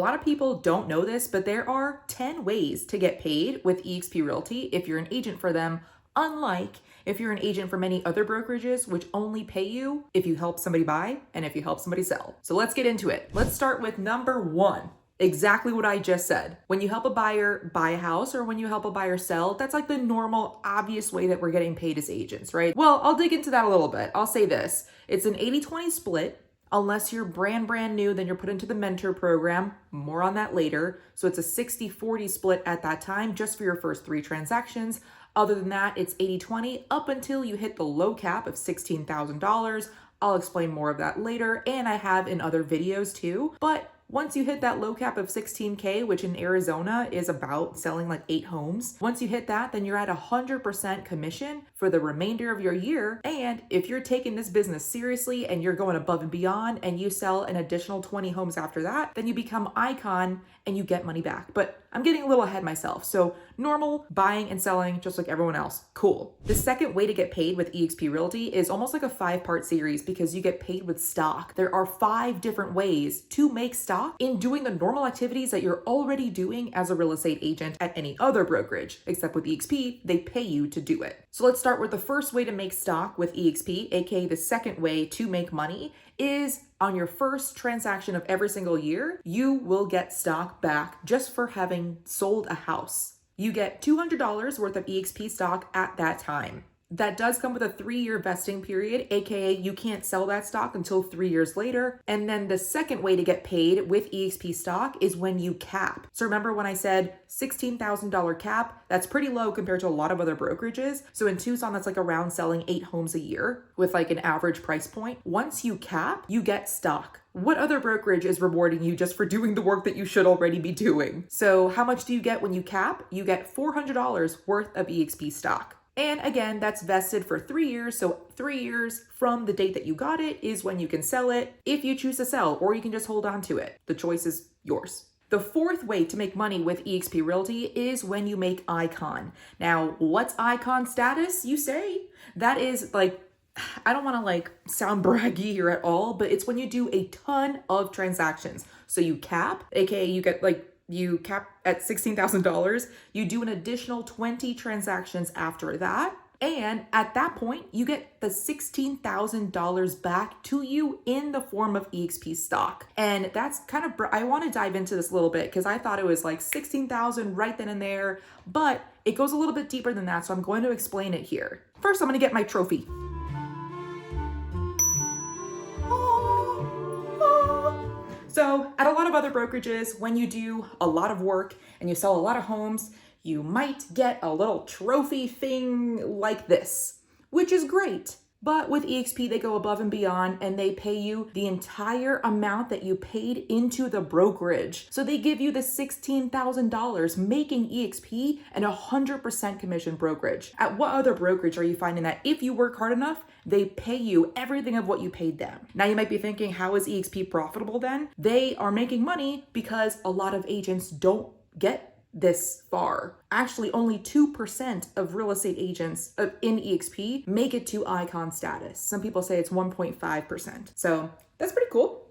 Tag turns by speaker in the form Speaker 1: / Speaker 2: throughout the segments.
Speaker 1: lot of people don't know this, but there are 10 ways to get paid with eXp Realty if you're an agent for them, unlike if you're an agent for many other brokerages, which only pay you if you help somebody buy and if you help somebody sell. So let's get into it. Let's start with number one. Exactly what I just said. When you help a buyer buy a house or when you help a buyer sell, that's like the normal, obvious way that we're getting paid as agents, right? Well, I'll dig into that a little bit. I'll say this. It's an 80-20 split. Unless you're brand new, then you're put into the mentor program. More on that later. So it's a 60-40 split at that time, just for your first 3 transactions. Other than that, it's 80-20 up until you hit the low cap of $16,000. I'll explain more of that later, and I have in other videos too. But once you hit that low cap of 16K, which in Arizona is about selling like 8 homes, once you hit that, then you're at 100% commission for the remainder of your year. And if you're taking this business seriously and you're going above and beyond and you sell an additional 20 homes after that, then you become icon and you get money back. But I'm getting a little ahead myself. So normal buying and selling just like everyone else. Cool. The second way to get paid with eXp Realty is almost like a 5-part series because you get paid with stock. There are 5 different ways to make stock in doing the normal activities that you're already doing as a real estate agent at any other brokerage, except with eXp, they pay you to do it. So let's start with the first way to make stock with eXp, aka the second way to make money, is on your first transaction of every single year, you will get stock back just for having sold a house. You get $200 worth of eXp stock at that time. That does come with a 3-year vesting period, aka you can't sell that stock until 3 years later. And then the second way to get paid with eXp stock is when you cap. So remember when I said $16,000 cap, that's pretty low compared to a lot of other brokerages. So in Tucson, that's like around selling 8 homes a year with like an average price point. Once you cap, you get stock. What other brokerage is rewarding you just for doing the work that you should already be doing? So how much do you get when you cap? You get $400 worth of eXp stock. And again, that's vested for 3 years. So 3 years from the date that you got it is when you can sell it if you choose to sell, or you can just hold on to it. The choice is yours. The fourth way to make money with eXp Realty is when you make icon. Now, what's icon status, you say? That is like, I don't want to like sound braggy here at all, but it's when you do a ton of transactions. So you cap, aka you get like, you cap at $16,000, you do an additional 20 transactions after that. And at that point, you get the $16,000 back to you in the form of eXp stock. And that's kind of, I want to dive into this a little bit because I thought it was like 16,000 right then and there, but it goes a little bit deeper than that. So I'm going to explain it here. First, I'm going to get my trophy. So at a lot of other brokerages, when you do a lot of work and you sell a lot of homes, you might get a little trophy thing like this, which is great. But with eXp, they go above and beyond and they pay you the entire amount that you paid into the brokerage. So they give you the $16,000, making eXp an 100% commission brokerage. At what other brokerage are you finding that if you work hard enough, they pay you everything of what you paid them? Now you might be thinking, how is eXp profitable then? They are making money because a lot of agents don't get this far. Actually, only 2% of real estate agents in eXp make it to icon status. Some people say it's 1.5%. So that's pretty cool.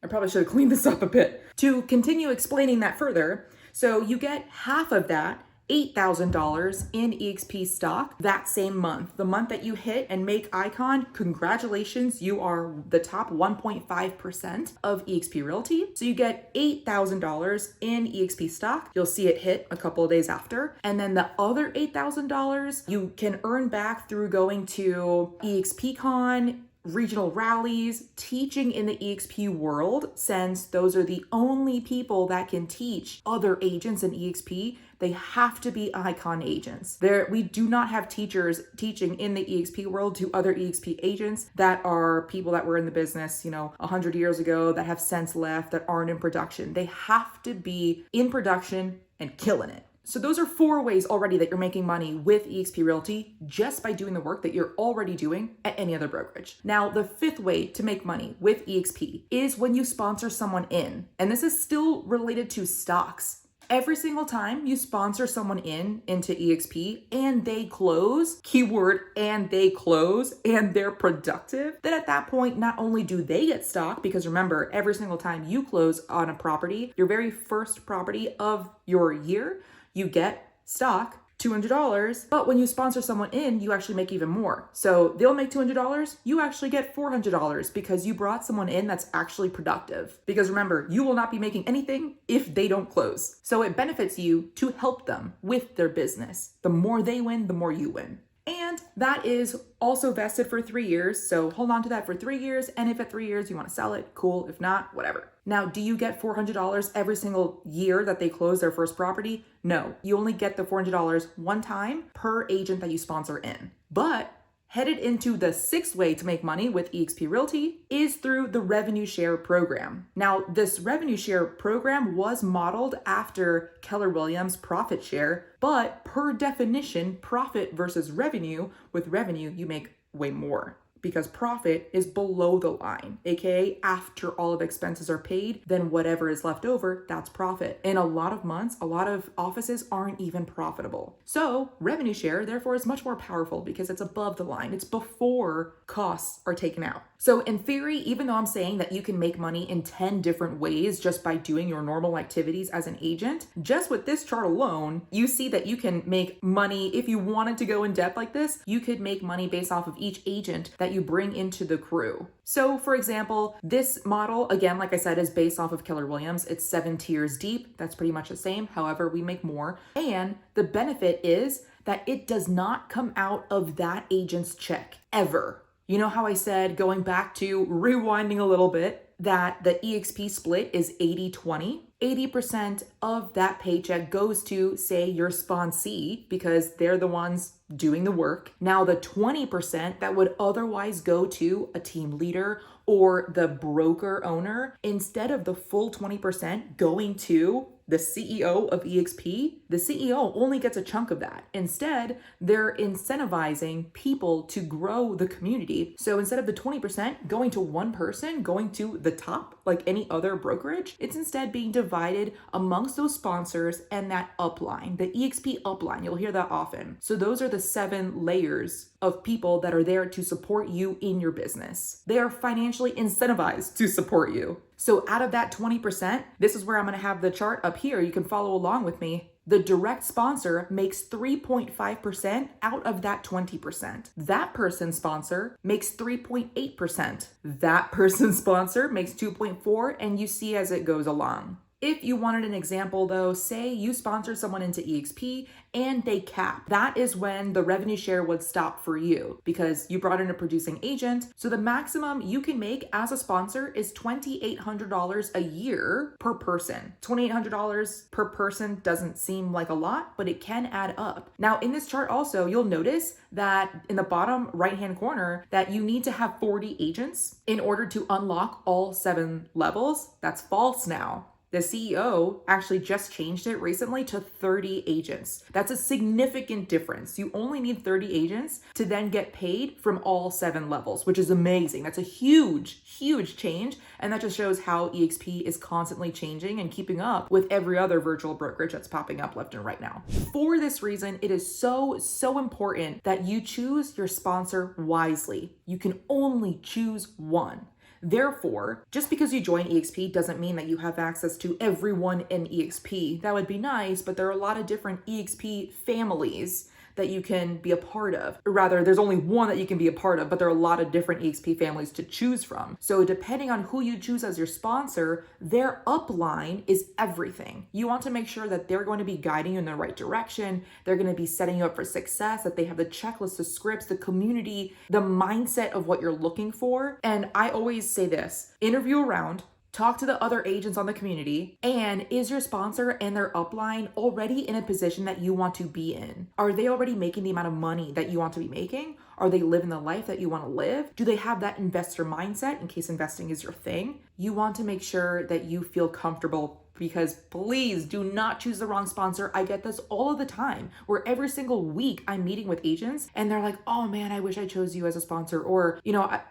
Speaker 1: I probably should have cleaned this up a bit. To continue explaining that further, so you get half of that, $8,000 in eXp stock that same month. The month that you hit and make icon, congratulations, you are the top 1.5% of eXp Realty. So you get $8,000 in eXp stock. You'll see it hit a couple of days after. And then the other $8,000 you can earn back through going to eXpCon, regional rallies, teaching in the eXp world, since those are the only people that can teach other agents in eXp. They have to be icon agents. We do not have teachers teaching in the eXp world to other eXp agents that are people that were in the business, 100 years ago that have since left, that aren't in production. They have to be in production and killing it. So those are 4 ways already that you're making money with eXp Realty just by doing the work that you're already doing at any other brokerage. Now, the 5th way to make money with eXp is when you sponsor someone in. And this is still related to stocks. Every single time you sponsor someone into eXp and they close, keyword and they close, and they're productive, then at that point, not only do they get stock, because remember, every single time you close on a property, your very first property of your year, you get stock, $200, but when you sponsor someone in, you actually make even more. So they'll make $200, you actually get $400 because you brought someone in that's actually productive. Because remember, you will not be making anything if they don't close. So it benefits you to help them with their business. The more they win, the more you win. And that is also vested for 3 years. So hold on to that for 3 years. And if at 3 years you want to sell it, cool. If not, whatever. Now, do you get $400 every single year that they close their first property? No, you only get the $400 one time per agent that you sponsor in. But headed into the sixth way to make money with eXp Realty is through the revenue share program. Now, this revenue share program was modeled after Keller Williams profit share, but per definition, profit versus revenue, with revenue, you make way more, because profit is below the line, aka after all of expenses are paid, then whatever is left over, that's profit. In a lot of months, a lot of offices aren't even profitable. So revenue share, therefore, is much more powerful because it's above the line. It's before costs are taken out. So in theory, even though I'm saying that you can make money in 10 different ways just by doing your normal activities as an agent, just with this chart alone, you see that you can make money. If you wanted to go in depth like this, you could make money based off of each agent that you bring into the crew. So for example, this model, again, like I said, is based off of Keller Williams. It's 7 tiers deep. That's pretty much the same. However, we make more. And the benefit is that it does not come out of that agent's check ever. You know how I said, going back to rewinding a little bit, that the eXp split is 80-20? 80% of that paycheck goes to, say, your sponsee, because they're the ones doing the work. Now, the 20% that would otherwise go to a team leader or the broker owner, instead of the full 20% going to the CEO of eXp, the CEO only gets a chunk of that. Instead, they're incentivizing people to grow the community. So instead of the 20% going to one person, going to the top, like any other brokerage, it's instead being divided amongst those sponsors and that upline, the eXp upline. You'll hear that often. So those are the 7 layers of people that are there to support you in your business. They are financially incentivized to support you. So out of that 20%, this is where I'm going to have the chart up here. You can follow along with me. The direct sponsor makes 3.5% out of that 20%. That person's sponsor makes 3.8%. That person's sponsor makes 2.4%, and you see as it goes along. If you wanted an example though, say you sponsor someone into eXp and they cap. That is when the revenue share would stop for you because you brought in a producing agent. So the maximum you can make as a sponsor is $2,800 a year per person. $2,800 per person doesn't seem like a lot, but it can add up. Now in this chart also, you'll notice that in the bottom right-hand corner that you need to have 40 agents in order to unlock all 7 levels. That's false now. The CEO actually just changed it recently to 30 agents. That's a significant difference. You only need 30 agents to then get paid from all 7 levels, which is amazing. That's a huge, huge change. And that just shows how eXp is constantly changing and keeping up with every other virtual brokerage that's popping up left and right now. For this reason, it is so important that you choose your sponsor wisely. You can only choose one. Therefore, just because you join eXp doesn't mean that you have access to everyone in eXp. That would be nice, but there are a lot of different eXp families that you can be a part of. Or rather, there's only one that you can be a part of, but there are a lot of different eXp families to choose from. So depending on who you choose as your sponsor, their upline is everything. You want to make sure that they're going to be guiding you in the right direction. They're going to be setting you up for success, that they have the checklist, the scripts, the community, the mindset of what you're looking for. And I always say this, interview around, talk to the other agents on the community, and is your sponsor and their upline already in a position that you want to be in? Are they already making the amount of money that you want to be making? Are they living the life that you want to live? Do they have that investor mindset in case investing is your thing? You want to make sure that you feel comfortable, because please do not choose the wrong sponsor. I get this all of the time, where every single week I'm meeting with agents and they're like, oh man, I wish I chose you as a sponsor. Or,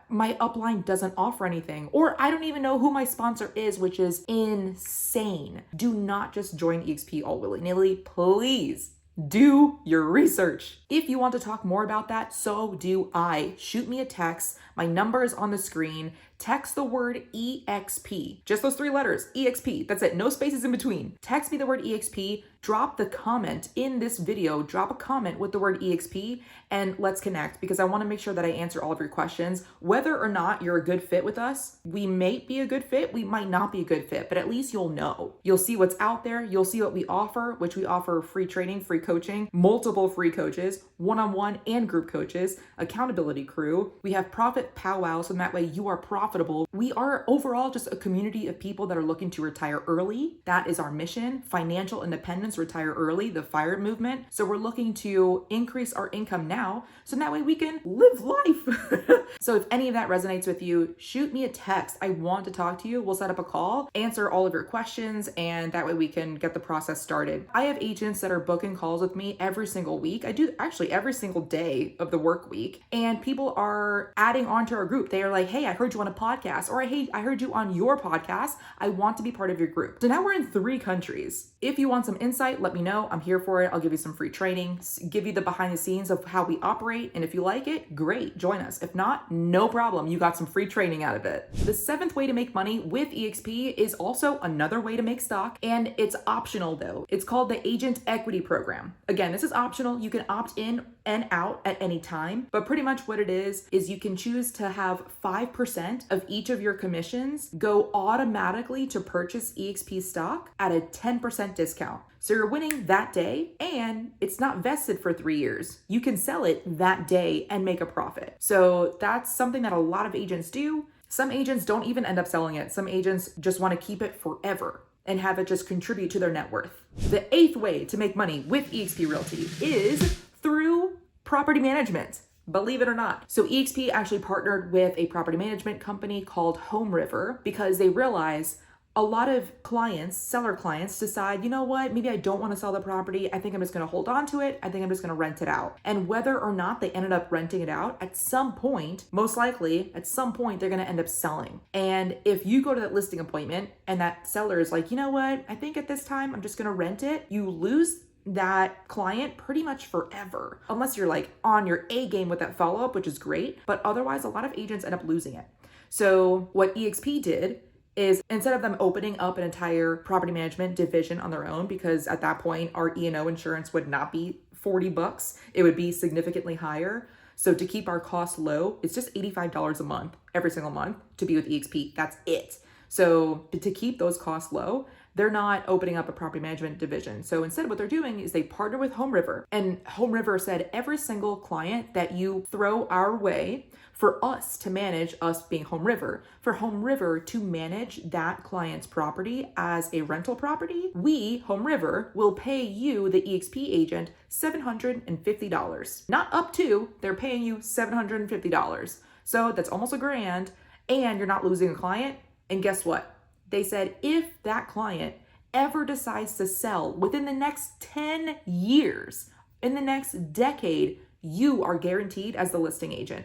Speaker 1: my upline doesn't offer anything. Or I don't even know who my sponsor is, which is insane. Do not just join eXp all willy-nilly, please. Do your research. If you want to talk more about that, so do I. Shoot me a text. My number is on the screen. Text the word eXp. Just those 3 letters, eXp. That's it. No spaces in between. Text me the word eXp. Drop the comment in this video. Drop a comment with the word eXp and let's connect, because I want to make sure that I answer all of your questions. Whether or not you're a good fit with us, we may be a good fit, we might not be a good fit, but at least you'll know. You'll see what's out there. You'll see what we offer, which we offer free training, free coaching, multiple free coaches, one-on-one and group coaches, accountability crew. We have profit powwows, so that way you are profitable. We are overall just a community of people that are looking to retire early. That is our mission. Financial independence, retire early, the FIRE movement. So we're looking to increase our income now, so that way we can live life. So if any of that resonates with you, shoot me a text. I want to talk to you. We'll set up a call, answer all of your questions, and that way we can get the process started. I have agents that are booking calls with me every single week. I do actually every single day of the work week, and people are adding on to our group. They are like, hey, I heard you on a podcast, or hey, I heard you on your podcast. I want to be part of your group. So now we're in 3 countries. If you want some insight, let me know. I'm here for it. I'll give you some free training, give you the behind the scenes of how we operate. And if you like it, great, join us. If not, no problem. You got some free training out of it. The 7th way to make money with eXp is also another way to make stock, and it's optional though. It's called the Agent Equity Program. Again, this is optional. You can opt in and out at any time, but pretty much what it is you can choose to have 5% of each of your commissions go automatically to purchase eXp stock at a 10% discount. So you're winning that day, and it's not vested for 3 years. You can sell it that day and make a profit. So that's something that a lot of agents do. Some agents don't even end up selling it. Some agents just want to keep it forever and have it just contribute to their net worth. The 8th way to make money with eXp Realty is through property management. Believe it or not. So eXp actually partnered with a property management company called Home River, because they realize a lot of clients, seller clients, decide, you know what, maybe I don't want to sell the property. I think I'm just going to hold on to it. I think I'm just going to rent it out. And whether or not they ended up renting it out, at some point, most likely at some point, they're going to end up selling. And if you go to that listing appointment and that seller is like, you know what, I think at this time I'm just going to rent it, you lose that client pretty much forever, unless you're like on your A game with that follow-up, which is great. But otherwise, a lot of agents end up losing it. So what eXp did is, instead of them opening up an entire property management division on their own, because at that point our E&O insurance would not be $40, it would be significantly higher. So to keep our costs low, it's just $85 a month, every single month, to be with eXp. That's it. So to keep those costs low, they're not opening up a property management division. So instead, what they're doing is they partner with Home River. And Home River said, every single client that you throw our way, for us to manage, us being Home River, for Home River to manage that client's property as a rental property, we, Home River, will pay you, the eXp agent, $750. Not up to, they're paying you $750. So that's almost $1,000, and you're not losing a client. And guess what? They said if that client ever decides to sell within the next 10 years, in the next decade, you are guaranteed as the listing agent.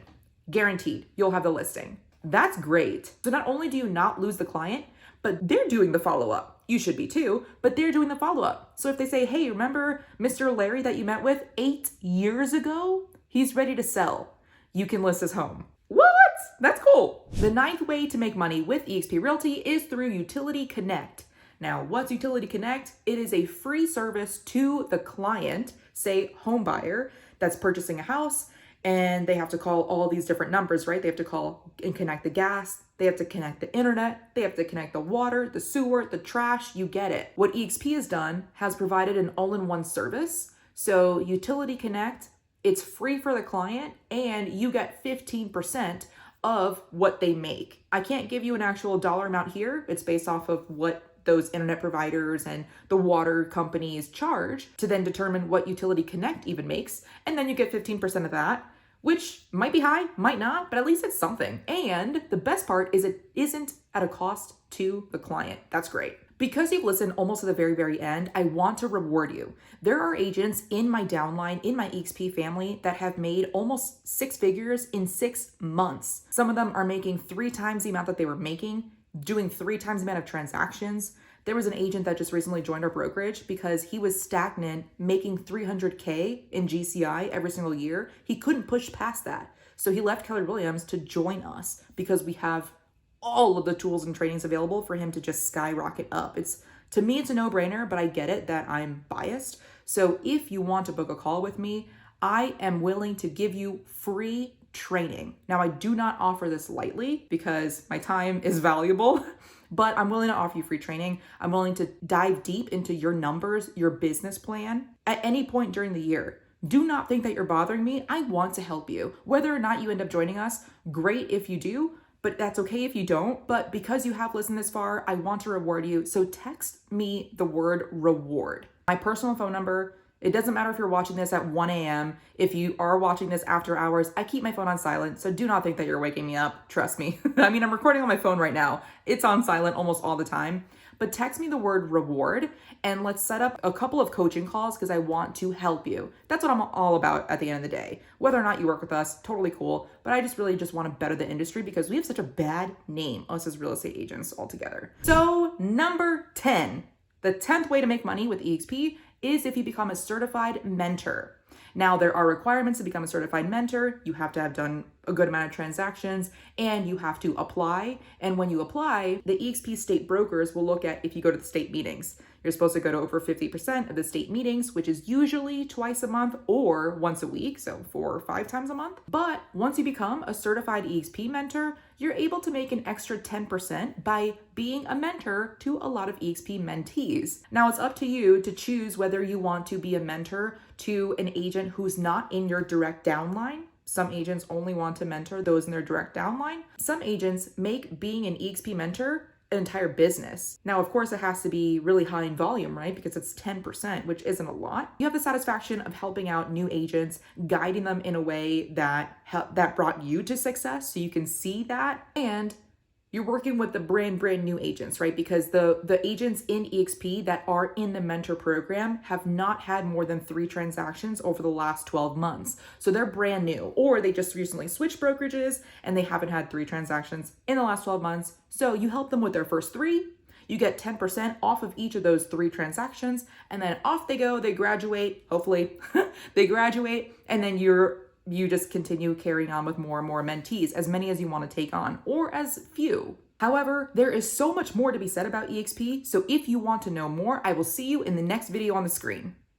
Speaker 1: Guaranteed, you'll have the listing. That's great. So not only do you not lose the client, but they're doing the follow-up. You should be too, but they're doing the follow-up. So if they say, hey, remember Mr. Larry that you met with 8 years ago? He's ready to sell. You can list his home. What? That's cool. The 9th way to make money with eXp Realty is through Utility Connect. Now, what's Utility Connect? It is a free service to the client, say home buyer, that's purchasing a house, and they have to call all these different numbers, right? They have to call and connect the gas, they have to connect the internet, they have to connect the water, the sewer, the trash, you get it. What eXp has done has provided an all-in-one service. So Utility Connect, it's free for the client, and you get 15% of what they make. I can't give you an actual dollar amount here. It's based off of what those internet providers and the water companies charge to then determine what Utility Connect even makes. And then you get 15% of that, which might be high, might not, but at least it's something. And the best part is it isn't at a cost to the client. That's great. Because you've listened almost to the very, very end, I want to reward you. There are agents in my downline, in my eXp family, that have made almost 6 figures in 6 months. Some of them are making 3 times the amount that they were making, doing 3 times the amount of transactions. There was an agent that just recently joined our brokerage because he was stagnant, making $300K in GCI every single year. He couldn't push past that. So he left Keller Williams to join us because we have all of the tools and trainings available for him to just skyrocket up. To me, it's a no-brainer, but I get it that I'm biased. So if you want to book a call with me, I am willing to give you free training. Now, I do not offer this lightly because my time is valuable, but I'm willing to offer you free training. I'm willing to dive deep into your numbers, your business plan at any point during the year. Do not think that you're bothering me. I want to help you. Whether or not you end up joining us, great if you do, but that's okay if you don't. But because you have listened this far, I want to reward you. So text me the word reward. My personal phone number, it doesn't matter if you're watching this at 1 a.m. If you are watching this after hours, I keep my phone on silent. So do not think that you're waking me up. Trust me. I mean, I'm recording on my phone right now. It's on silent almost all the time. But text me the word reward and let's set up a couple of coaching calls because I want to help you. That's what I'm all about at the end of the day. Whether or not you work with us, totally cool. But I just really want to better the industry because we have such a bad name, us as real estate agents altogether. So number 10, the 10th way to make money with eXp is if you become a certified mentor. Now, there are requirements to become a certified mentor. You have to have done a good amount of transactions and you have to apply. And when you apply, the eXp state brokers will look at if you go to the state meetings. You're supposed to go to over 50% of the state meetings, which is usually twice a month or once a week, so 4 or 5 times a month. But once you become a certified eXp mentor, you're able to make an extra 10% by being a mentor to a lot of eXp mentees. Now, it's up to you to choose whether you want to be a mentor to an agent who's not in your direct downline. Some agents only want to mentor those in their direct downline. Some agents make being an eXp mentor an entire business. Now, of course, it has to be really high in volume, right? Because it's 10%, which isn't a lot. You have the satisfaction of helping out new agents, guiding them in a way that brought you to success, so you can see that. And you're working with the brand new agents, right? Because the agents in eXp that are in the mentor program have not had more than 3 transactions over the last 12 months. So they're brand new, or they just recently switched brokerages and they haven't had 3 transactions in the last 12 months. So you help them with their first 3. You get 10% off of each of those 3 transactions, and then off they go. They graduate, hopefully they graduate, and then you just continue carrying on with more and more mentees, as many as you want to take on, or as few. However, there is so much more to be said about eXp, so if you want to know more, I will see you in the next video on the screen.